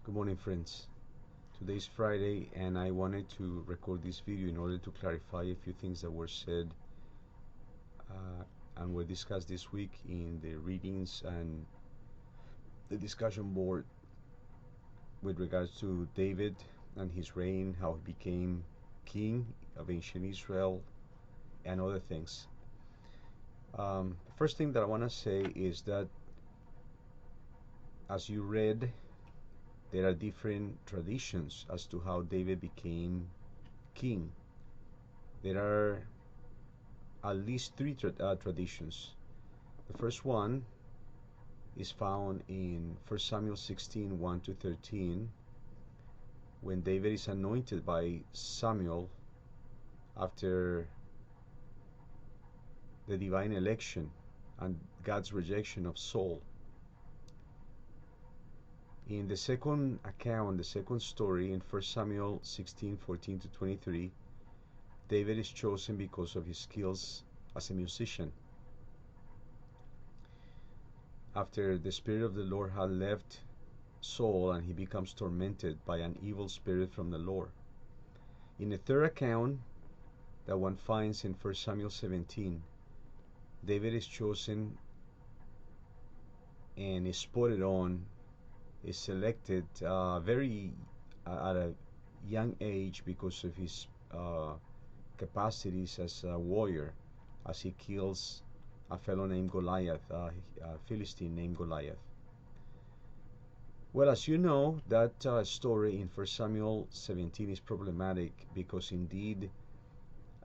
Good morning, friends. Today is Friday, and I wanted to record this video in order to clarify a few things that were said and were discussed this week in the readings and the discussion board with regards to David and his reign, how he became king of ancient Israel, and other things. The first thing that I want to say is that as you read, there are different traditions as to how David became king. There are at least three traditions. The first one is found in 1 Samuel 16, 1 to 13, when David is anointed by Samuel after the divine election and God's rejection of Saul. In the second account, the second story in 1 Samuel 16, 14 to 23, David is chosen because of his skills as a musician. After the Spirit of the Lord had left Saul and he becomes tormented by an evil spirit from the Lord. In the third account that one finds in 1 Samuel 17, David is chosen and is spotted on, is selected very at a young age because of his capacities as a warrior, as he kills a fellow named Goliath, a Philistine named Goliath. Well, as you know, that story in 1 Samuel 17 is problematic because indeed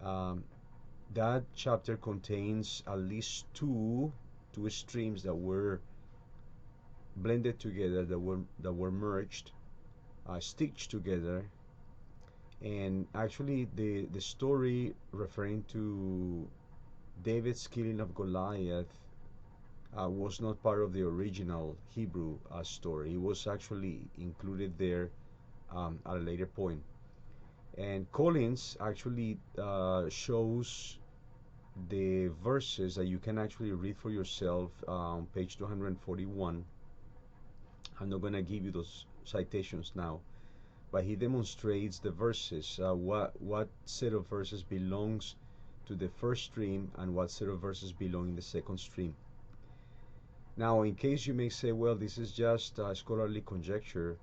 that chapter contains at least two streams that were blended together, that were merged, stitched together, and actually the story referring to David's killing of Goliath was not part of the original Hebrew story. It was actually included there at a later point. And Collins actually shows the verses that you can actually read for yourself on page 241. I'm not going to give you those citations now, but he demonstrates the verses, what set of verses belongs to the first stream and what set of verses belong in the second stream. Now, in case you may say, well, this is just scholarly conjecture,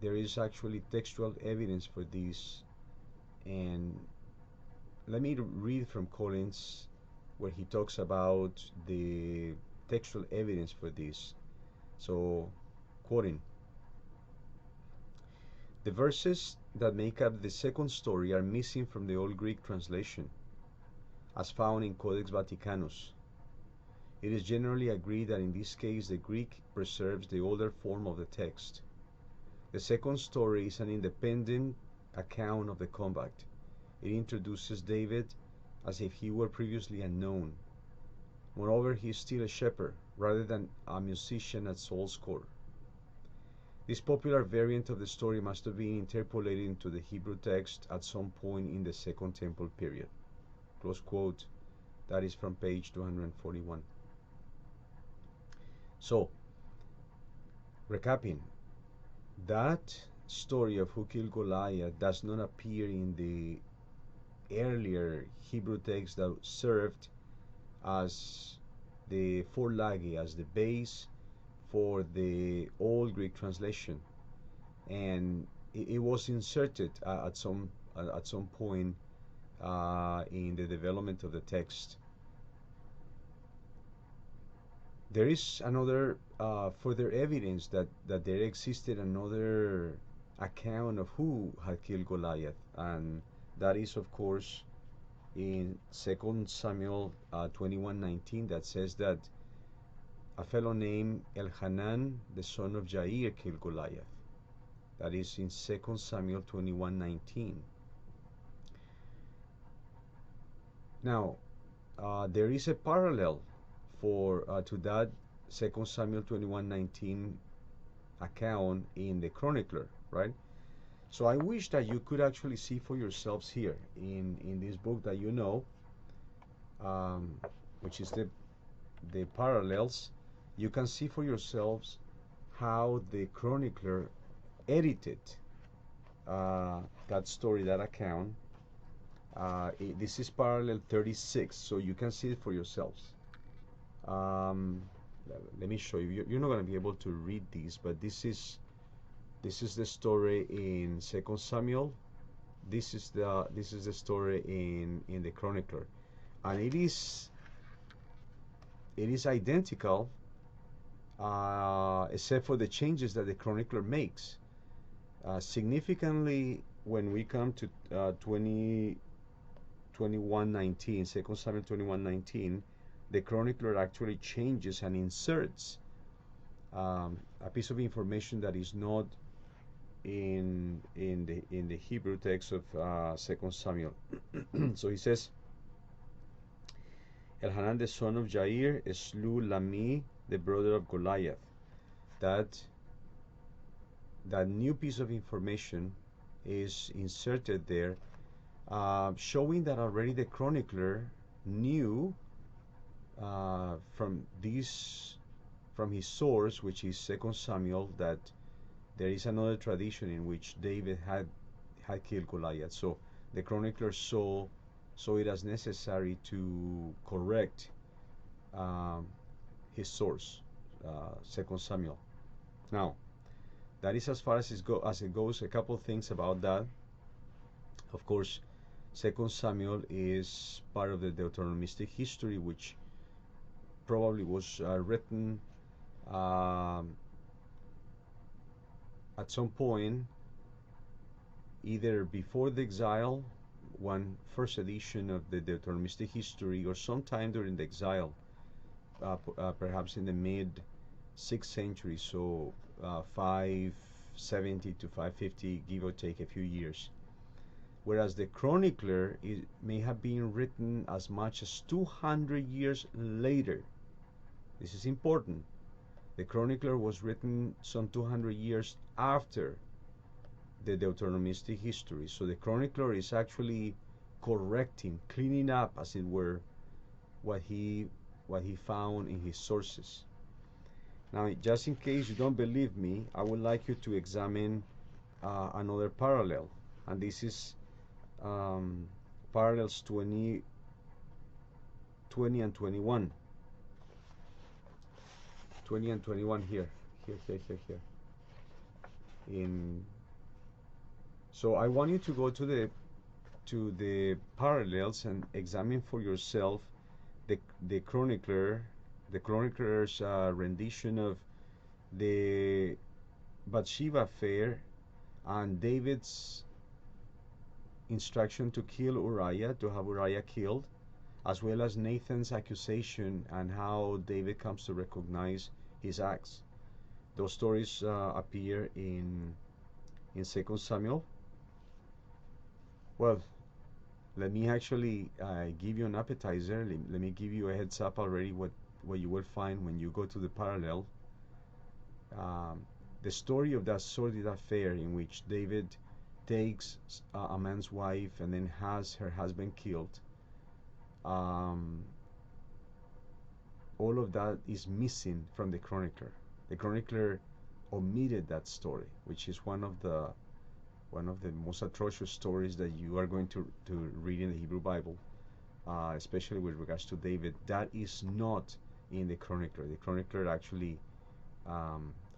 there is actually textual evidence for this, and let me read from Collins where he talks about the textual evidence for this. So, quoting, the verses that make up the second story are missing from the Old Greek translation, as found in Codex Vaticanus. It is generally agreed that in this case the Greek preserves the older form of the text. The second story is an independent account of the combat. It introduces David as if he were previously unknown. Moreover, he is still a shepherd rather than a musician at Saul's court. This popular variant of the story must have been interpolated into the Hebrew text at some point in the Second Temple period. Close quote. That is from page 241. So, recapping, that story of who killed Goliath does not appear in the earlier Hebrew text that served as the forlage, as the base for the old Greek translation, and it was inserted at some point in the development of the text. There is another further evidence that there existed another account of who had killed Goliath, and that is, of course, in 2 Samuel 21:19, that says that a fellow named Elhanan, the son of Jair, killed Goliath. That is in 2 Samuel 21:19. Now, there is a parallel to that 2 Samuel 21:19 account in the Chronicler, right? So I wish that you could actually see for yourselves here in this book that you know, which is the parallels. You can see for yourselves how the chronicler edited that story, that account. This is parallel 36, so you can see it for yourselves. Um, Let me show you. You're not going to be able to read these, but this is the story in Second Samuel. This is the story in the chronicler, and it is identical, except for the changes that the chronicler makes. Significantly, when we come to 21:19, 2 Samuel 21:19, the chronicler actually changes and inserts a piece of information that is not in the Hebrew text of 2 Samuel. So he says, Elhanan the son of Jair slew Lami the brother of Goliath. That new piece of information is inserted there, showing that already the chronicler knew from his source, which is 2 Samuel, that there is another tradition in which David had killed Goliath. So the chronicler saw it as necessary to correct his source, 2 Samuel. Now, that is as far as it goes. A couple things about that. Of course, 2 Samuel is part of the Deuteronomistic history, which probably was written at some point, either before the exile, one first edition of the Deuteronomistic history, or sometime during the exile, perhaps in the mid 6th century, so 570 to 550, give or take a few years. Whereas the chronicler may have been written as much as 200 years later. This is important. The chronicler was written some 200 years after the Deuteronomistic history. So the chronicler is actually correcting, cleaning up, as it were, what he found in his sources. Now, just in case you don't believe me, I would like you to examine another parallel, and this is parallels 20 and 21. 20 and 21 here. So I want you to go to the parallels and examine for yourself the chronicler's rendition of the Bathsheba affair and David's instruction to kill Uriah, to have Uriah killed, as well as Nathan's accusation and how David comes to recognize his acts. Those stories appear in 2 Samuel. Well, let me actually give you an appetizer. Let me give you a heads up already what you will find when you go to the parallel. The story of that sordid affair in which David takes a man's wife and then has her husband killed. All of that is missing from the chronicler. The chronicler omitted that story, which is one of the most atrocious stories that you are going to read in the Hebrew Bible, especially with regards to David. That is not in the chronicler. The chronicler actually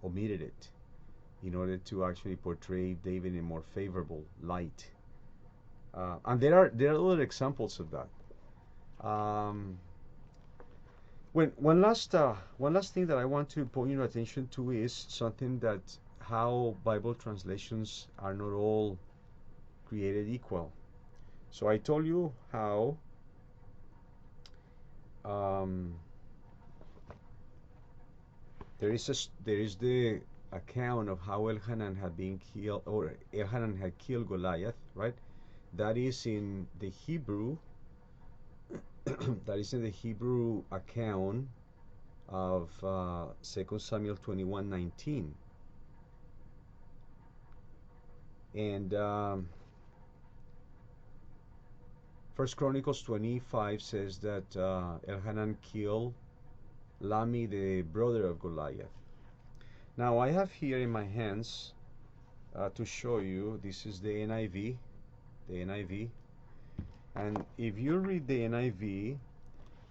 omitted it in order to actually portray David in a more favorable light. And there are other examples of that. One last thing that I want to point your attention to is something that how Bible translations are not all created equal. So I told you how there is the account of how Elhanan had been killed, or Elhanan had killed Goliath, right? That is in the Hebrew. That is in the Hebrew account of 2 Samuel 21:19. And 1 Chronicles 25 says that Elhanan killed Lami, the brother of Goliath. Now I have here in my hands to show you. This is the NIV, the NIV, and if you read the NIV,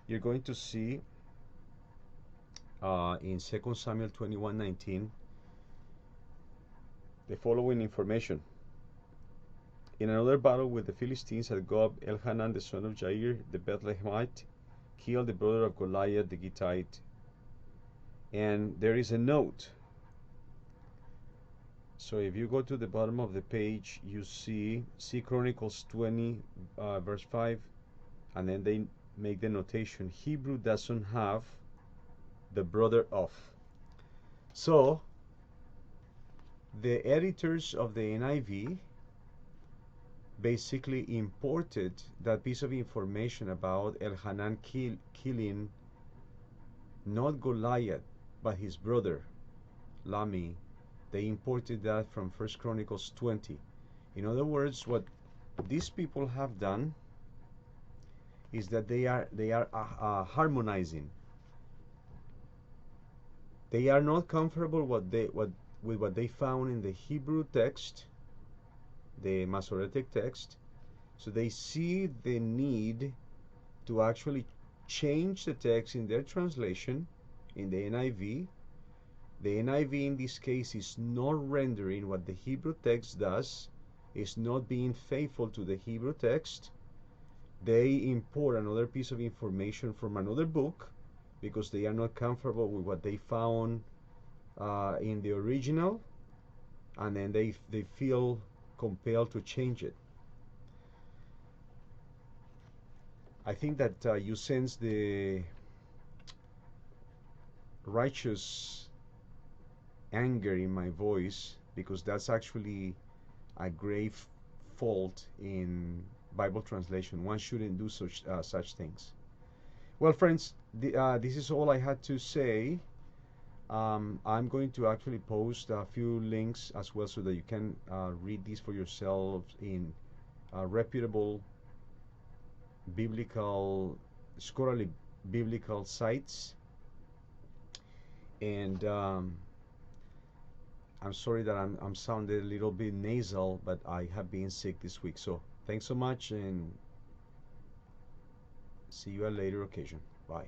you're going to see in 2 Samuel 21:19 the following information. In another battle with the Philistines at Gob, Elhanan the son of Jair the Bethlehemite killed the brother of Goliath the Gittite. And there is a note. So if you go to the bottom of the page, you see Chronicles 20 verse 5, and then they make the notation, Hebrew doesn't have the brother of. So the editors of the NIV basically imported that piece of information about Elhanan killing not Goliath but his brother Lami. They imported that from 1 Chronicles 20. In other words, what these people have done is that they are harmonizing. They are not comfortable with what they found in the Hebrew text, the Masoretic text, so they see the need to actually change the text in their translation, in the NIV. The NIV in this case is not rendering what the Hebrew text does, is not being faithful to the Hebrew text. They import another piece of information from another book because they are not comfortable with what they found in the original, and then they feel compelled to change it. I think that you sense the righteous anger in my voice, because that's actually a grave fault in Bible translation. One shouldn't do such things. Well, friends, this is all I had to say. I'm going to actually post a few links as well so that you can read these for yourselves in reputable biblical, scholarly biblical sites. And I'm sorry that I'm sounding a little bit nasal, but I have been sick this week. So thanks so much, and see you at a later occasion. Bye.